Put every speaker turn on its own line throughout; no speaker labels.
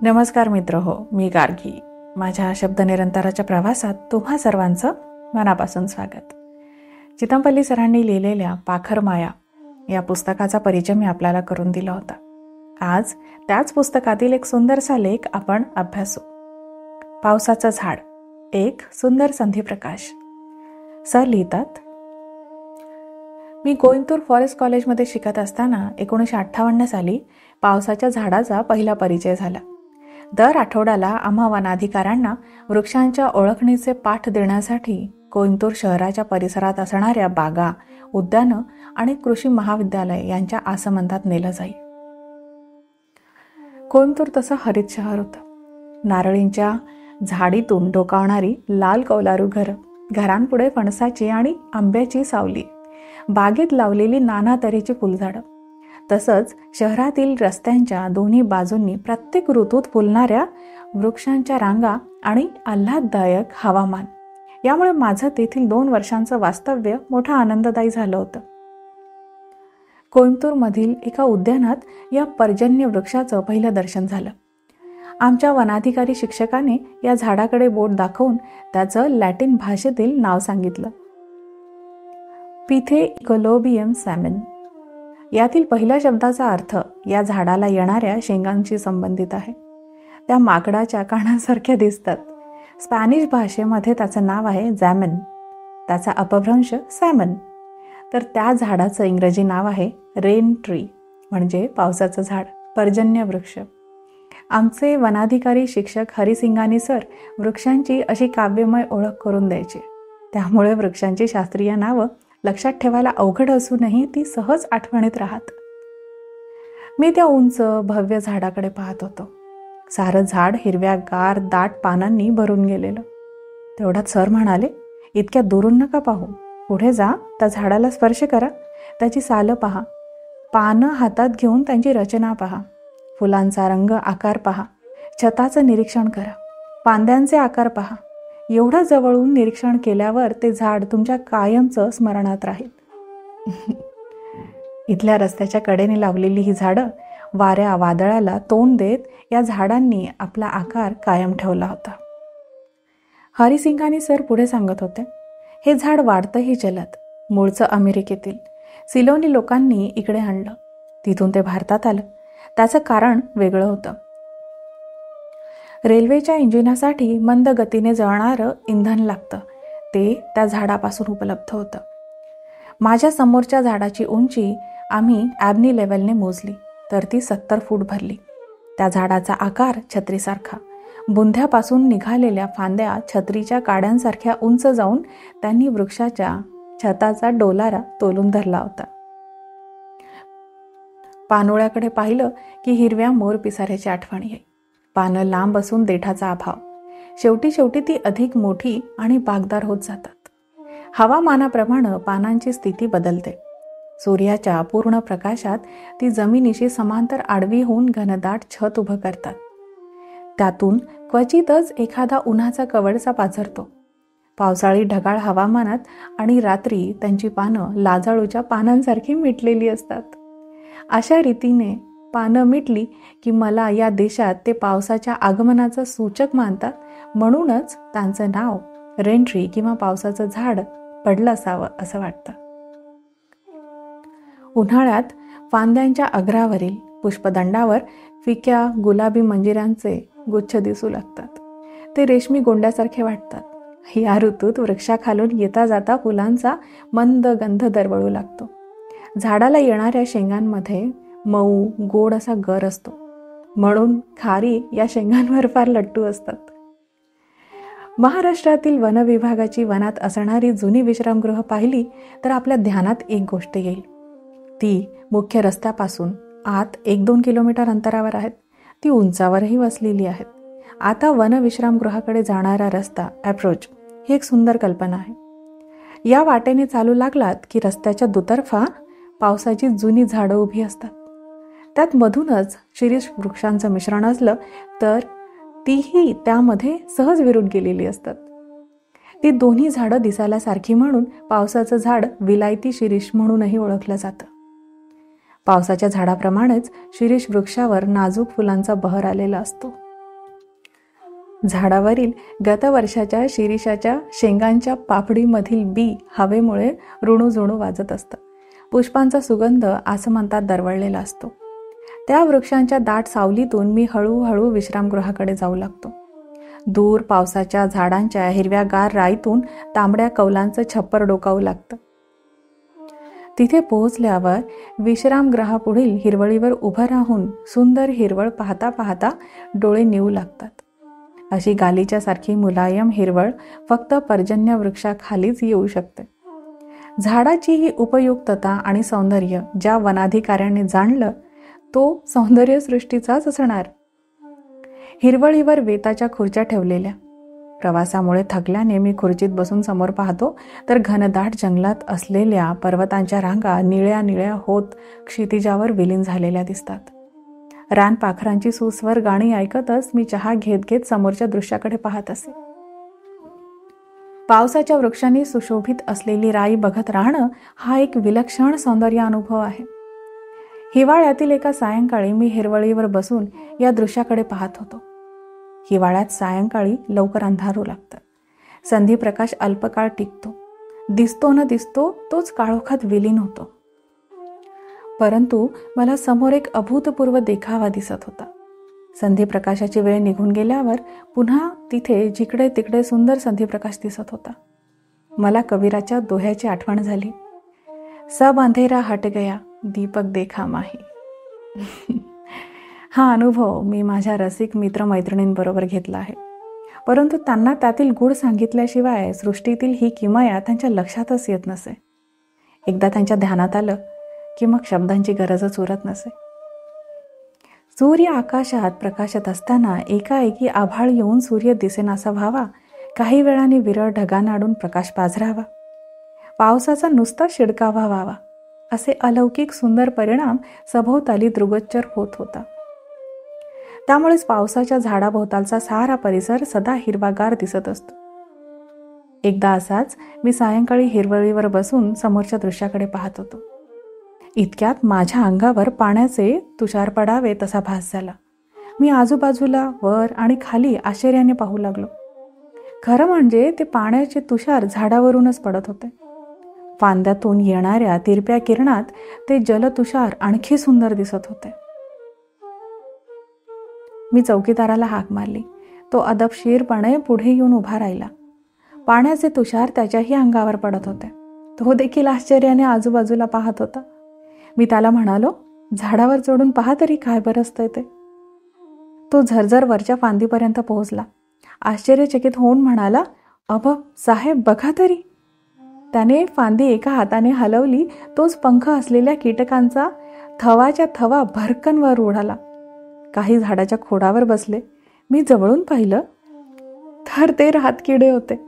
नमस्कार मित्र हो, मी गार्गी. माझ्या शब्द निरंतराच्या प्रवासात तुम्हा सर्वांचं मनापासून स्वागत. चितमपल्ली सरांनी लिहिलेल्या पाखर माया या पुस्तकाचा परिचय मी आपल्याला करून दिला होता. आज त्याच पुस्तकातील एक सुंदरसा लेख आपण अभ्यासू. पावसाचं झाड, एक सुंदर संधिप्रकाश. सर लिहितात, मी कोइंबतूर फॉरेस्ट कॉलेजमध्ये शिकत असताना 1958 साली पावसाच्या झाडाचा पहिला परिचय झाला. दर आठवड्याला आम्हा वनाधिकाऱ्यांना वृक्षांच्या ओळखणीचे पाठ देण्यासाठी कोइंबतूर शहराच्या परिसरात असणाऱ्या बागा, उद्यानं आणि कृषी महाविद्यालय यांच्या आसमंतात नेलं जाई. कोइंबतूर तसं हरित शहर होतं. नारळींच्या झाडीतून डोकावणारी लाल कौलारू घरं, घरांपुढे फणसाची आणि आंब्याची सावली, बागेत लावलेली नाना तऱ्हेची फुलझाडं, तसंच शहरातील रस्त्यांच्या दोन्ही बाजूंनी प्रत्येक ऋतूत फुलणाऱ्या वृक्षांच्या रांगा आणि आल्हाददायक हवामान यामुळे माझं तेथील 2 वर्षांचं वास्तव्य मोठं आनंददायी झालं होतं. कोइंबतूरमधील एका उद्यानात या पर्जन्य वृक्षाचं पहिलं दर्शन झालं. आमच्या वनाधिकारी शिक्षकाने या झाडाकडे बोट दाखवून त्याचं लॅटिन भाषेतील नाव सांगितलं. पिथेकोलोबियम सॅमन. यातील पहिल्या शब्दाचा अर्थ या झाडाला येणाऱ्या शेंगांशी संबंधित आहे. त्या माकडाच्या कानासारख्या दिसतात. स्पॅनिश भाषेमध्ये त्याचं नाव आहे जॅमन, त्याचा अपभ्रंश सॅमन. तर त्या झाडाचं इंग्रजी नाव आहे रेन ट्री, म्हणजे पावसाचं झाड, पर्जन्य वृक्ष. आमचे वनाधिकारी शिक्षक हरिसिंगानी सर वृक्षांची अशी काव्यमय ओळख करून द्यायचे. त्यामुळे वृक्षांची शास्त्रीय नावं लक्षात ठेवायला अवघड असूनही ती सहज आठवणीत राहत. मी त्या उंच भव्य झाडाकडे पाहत होतो. सारं झाड हिरव्यागार दाट पानांनी भरून गेलेलं. तेवढ्यात सर म्हणाले, इतक्या दुरून नका पाहू, पुढे जा, त्या झाडाला स्पर्श करा, त्याची सालं पहा, पानं हातात घेऊन त्यांची रचना पहा, फुलांचा रंग आकार पहा, छताचं निरीक्षण करा, फांद्यांचे आकार पहा. एवढं जवळून निरीक्षण केल्यावर ते झाड तुमच्या कायमचं स्मरणात राहील. इथल्या रस्त्याच्या कडेने लावलेली ही झाडं वाऱ्या वादळाला तोंड देत या झाडांनी आपला आकार कायम ठेवला होता. हरिसिंगानी सर पुढे सांगत होते, हे झाड वाढतंही जलद. मूळचं अमेरिकेतील सिलोनी लोकांनी इकडे आणलं, तिथून ते भारतात आलं. त्याचं कारण वेगळं होतं. रेल्वेच्या इंजिनासाठी मंद गतीने जळणारं इंधन लागतं, ते त्या झाडापासून उपलब्ध होतं. माझ्या समोरच्या झाडाची उंची आम्ही ॲबनी लेवलने मोजली तर ती 70 फूट भरली. त्या झाडाचा आकार छत्रीसारखा. बुंध्यापासून निघालेल्या फांद्या छत्रीच्या काड्यांसारख्या उंच जाऊन त्यांनी वृक्षाच्या छताचा डोलारा तोलून धरला होता. पानोळ्याकडे पाहिलं की हिरव्या मोर पिसाऱ्याची आठवण येईल. पानं लांब असून देठाचा अभाव. शेवटी ती अधिक मोठी आणि बागदार होत जातात. हवामानाप्रमाणे पानांची स्थिती बदलते. सूर्याच्या पूर्ण प्रकाशात ती जमिनीशी समांतर आडवी होऊन घनदाट छत उभं करतात. त्यातून क्वचितच एखादा उन्हाचा कवडसा पाझरतो. पावसाळी ढगाळ हवामानात आणि रात्री त्यांची पानं लाजाळूच्या पानांसारखी मिटलेली असतात. अशा रीतीने पानं मिटली की मला या देशात ते पावसाच्या आगमनाचं सूचक मानतात. म्हणूनच त्यांचं नाव रेन ट्री किंवा पावसाचं झाड पडलं असावं असं वाटतं. उन्हाळ्यात फांद्यांच्या अग्रावरील पुष्पदंडावर फिक्या गुलाबी मंजिऱ्यांचे गुच्छ दिसू लागतात. ते रेशमी गोंड्यासारखे वाटतात. या ऋतूत वृक्षाखालून येता जाता फुलांचा मंद गंध दरवळू लागतो. झाडाला येणाऱ्या शेंगांमध्ये मऊ गोड असा गर असतो, म्हणून खारी या शेंगांवर फार लट्टू असतात. महाराष्ट्रातील वन विभागाची वनात असणारी जुनी विश्रामगृह पाहिली तर आपल्या ध्यानात एक गोष्ट येईल. ती मुख्य रस्त्यापासून आत 1-2 किलोमीटर अंतरावर आहेत. ती उंचावरही वसलेली आहेत. आता वन विश्रामगृहाकडे जाणारा रस्ता अप्रोच ही एक सुंदर कल्पना आहे. या वाटेने चालू लागलात की रस्त्याच्या दुतर्फा पावसाची जुनी झाडं उभी असतात. त्यात मधूनच शिरीष वृक्षांचं मिश्रण असलं तर तीही त्यामध्ये सहज विरून गेलेली असतात. ती दोन्ही झाडं दिसायला सारखी म्हणून पावसाचं झाड विलायती शिरीष म्हणूनही ओळखलं जातं. पावसाच्या झाडाप्रमाणेच शिरीष वृक्षावर नाजूक फुलांचा बहर आलेला असतो. झाडावरील गतवर्षाच्या शिरीषाच्या शेंगांच्या पापडीमधील बी हवेमुळे रुणूझुणू वाजत असतं. पुष्पांचा सुगंध आसमंतात दरवळलेला असतो. त्या वृक्षांच्या दाट सावलीतून मी हळूहळू विश्रामगृहाकडे जाऊ लागतो. दूर पावसाच्या झाडांच्या हिरव्यागार राईतून तांबड्या कौलांचं छप्पर डोकावू लागतं. तिथे पोहोचल्यावर विश्रामगृहापुढील हिरवळीवर उभं राहून सुंदर हिरवळ पाहता पाहता डोळे निवू लागतात. अशी गालिच्या सारखी मुलायम हिरवळ फक्त पर्जन्य वृक्षाखालीच येऊ शकते. झाडाची ही उपयुक्तता आणि सौंदर्य ज्या वनाधिकाऱ्यांनी जाणलं तो सौंदर्य सृष्टीचाच असणार. हिरवळीवर वेताच्या खुर्च्या ठेवलेल्या. प्रवासामुळे थकल्याने मी खुर्चीत बसून समोर पाहतो तर घनदाट जंगलात असलेल्या पर्वतांच्या रांगा निळ्या निळ्या होत क्षितिजावर विलीन झालेल्या दिसतात. रानपाखरांची सुस्वर गाणी ऐकतच मी चहा घेत घेत समोरच्या दृश्याकडे पाहत असे. पावसाच्या वृक्षांनी सुशोभित असलेली राई बघत राहणं हा एक विलक्षण सौंदर्य अनुभव आहे. हिवाळ्यातील एका सायंकाळी मी हिरवळीवर बसून या दृश्याकडे पाहत होतो. हिवाळ्यात सायंकाळी लवकर अंधारू लागतं. संधीप्रकाश अल्पकाळ टिकतो. दिसतो न दिसतो तोच काळोखात विलीन होतो. परंतु मला समोर एक अभूतपूर्व देखावा दिसत होता. संधीप्रकाशाची वेळ निघून गेल्यावर पुन्हा तिथे जिकडे तिकडे सुंदर संधीप्रकाश दिसत होता. मला कबीराच्या दोह्याची आठवण झाली. सब अंधेरा हट गया, दीपक देखा माही. हा अनुभव मी माझ्या रसिक मित्रमैत्रिणींबरोबर घेतला आहे. परंतु त्यांना त्यातील गूढ सांगितल्याशिवाय सृष्टीतील ही किमया त्यांच्या लक्षातच येत नसे. एकदा त्यांच्या ध्यानात आलं की मग शब्दांची गरजच उरत नसे. सूर्य आकाशात प्रकाशत असताना एकाएकी आभाळ येऊन सूर्य दिसेनासा व्हावा. काही वेळाने विरळ ढगांआडून प्रकाश पाझरावा. पावसाचा नुसता शिडकावा व्हावा. असे अलौकिक सुंदर परिणाम सभोवताली दृगोच्चर होत होता. त्यामुळेच पावसाच्या झाडाभोवतालचा सारा परिसर सदा हिरवागार दिसत असतो. एकदा असाच मी सायंकाळी हिरवळीवर बसून समोरच्या दृश्याकडे पाहत होतो. इतक्यात माझ्या अंगावर पाण्याचे तुषार पडावे तसा भास झाला. मी आजूबाजूला वर आणि खाली आश्चर्याने पाहू लागलो. खरं म्हणजे ते पाण्याचे तुषार झाडावरूनच पडत होते. फांद्यातून येणाऱ्या तिरप्या किरणात ते जलतुषार आणखी सुंदर दिसत होते. मी चौकीदाराला हाक मारली. तो अदबशीरपणे पुढे येऊन उभा राहिला. पाण्याचे तुषार त्याच्याही अंगावर पडत होते. तो देखील आश्चर्याने आजूबाजूला पाहत होता. मी त्याला म्हणालो, झाडावर चढून पहा तरी काय बरसतंय ते. तो झरझर वरच्या फांदीपर्यंत पोहोचला. आश्चर्यचकित होऊन म्हणाला, अब साहेब बघा तरी. त्याने फांदी एका हाताने हलवली. तोच पंख असलेल्या कीटकांचा थवाच्या थवा भरकन वर उडाला. काही झाडाच्या खोडावर बसले. मी जवळून पाहिलं तर ते रातकिडे होते.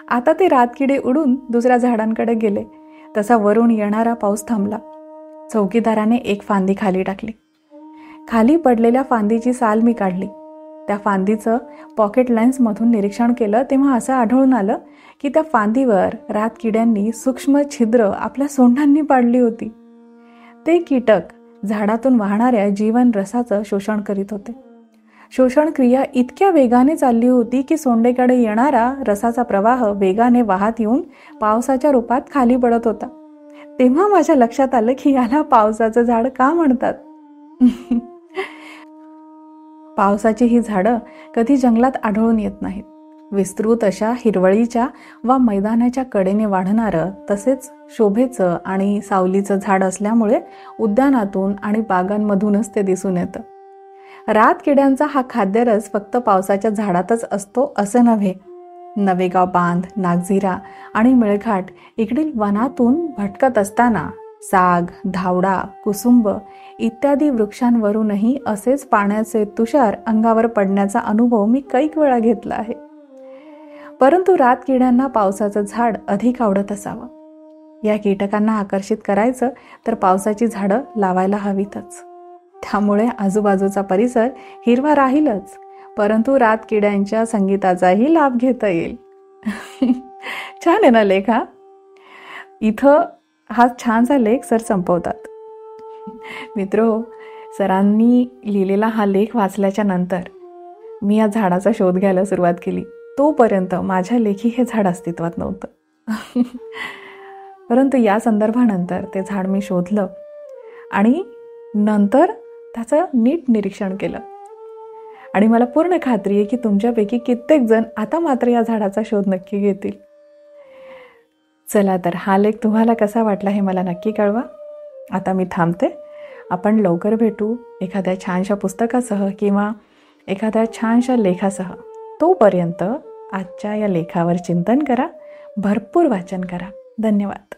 आता ते रातकिडे उडून दुसऱ्या झाडांकडे गेले. तसा वरून येणारा पाऊस थांबला. चौकीदाराने एक फांदी खाली टाकली. खाली पडलेल्या फांदीची साल मी काढली. त्या फांदीचं पॉकेट लेन्समधून निरीक्षण केलं तेव्हा असं आढळून आलं की त्या फांदीवर रातकिड्यांनी सूक्ष्म छिद्र आपल्या सोंडांनी पाडली होती. ते कीटक झाडातून वाहणाऱ्या जीवन रसाचं शोषण करीत होते. शोषण क्रिया इतक्या वेगाने चालली होती की सोंडेकडे येणारा रसाचा प्रवाह वेगाने वाहत येऊन पावसाच्या रूपात खाली पडत होता. तेव्हा माझ्या लक्षात आलं की याला पावसाचं झाड का म्हणतात. पावसाची ही झाडं कधी जंगलात आढळून येत नाहीत. विस्तृत अशा हिरवळीच्या वा मैदानाच्या कडेने वाढणारं तसेच शोभेचं आणि सावलीचं झाड असल्यामुळे उद्यानातून आणि बागांमधूनच ते दिसून येतं. रातकिड्यांचा हा खाद्यरस फक्त पावसाच्या झाडातच असतो असं नव्हे. नवेगाव बांध, नागझिरा आणि मेळघाट इकडील वनातून भटकत असताना साग, धावडा, कुसुंब इत्यादी वृक्षांवरूनही असेच पाण्याचे तुषार अंगावर पडण्याचा अनुभव मी कैक वेळा घेतला आहे. परंतु रातकिड्यांना पावसाचं झाड अधिक आवडत असावं. या कीटकांना आकर्षित करायचं तर पावसाची झाडं लावायला हवीतच. त्यामुळे आजूबाजूचा परिसर हिरवा राहीलच, परंतु रातकिड्यांच्या संगीताचाही लाभ घेता येईल. छान आहे ना लेख हा. इथं हा छानसा लेख सर संपवतात. मित्रो, सरांनी लिहिलेला हा लेख वाचल्याच्या नंतर मी या झाडाचा शोध घ्यायला सुरुवात केली. तोपर्यंत माझ्या लेखी हे झाड अस्तित्वात नव्हतं. परंतु या संदर्भानंतर ते झाड मी शोधलं आणि नंतर त्याचं नीट निरीक्षण केलं. आणि मला पूर्ण खात्री आहे की तुमच्यापैकी कित्येक जण आता मात्र या झाडाचा शोध नक्की घेतील. चला तर हा लेख तुम्हाला कसा वाटला हे मला नक्की कळवा. आता मी थांबते. आपण लवकर भेटू एखाद्या छानशा पुस्तकासह किंवा एखाद्या छानशा लेखासह. तोपर्यंत आजच्या या लेखावर चिंतन करा, भरपूर वाचन करा. धन्यवाद.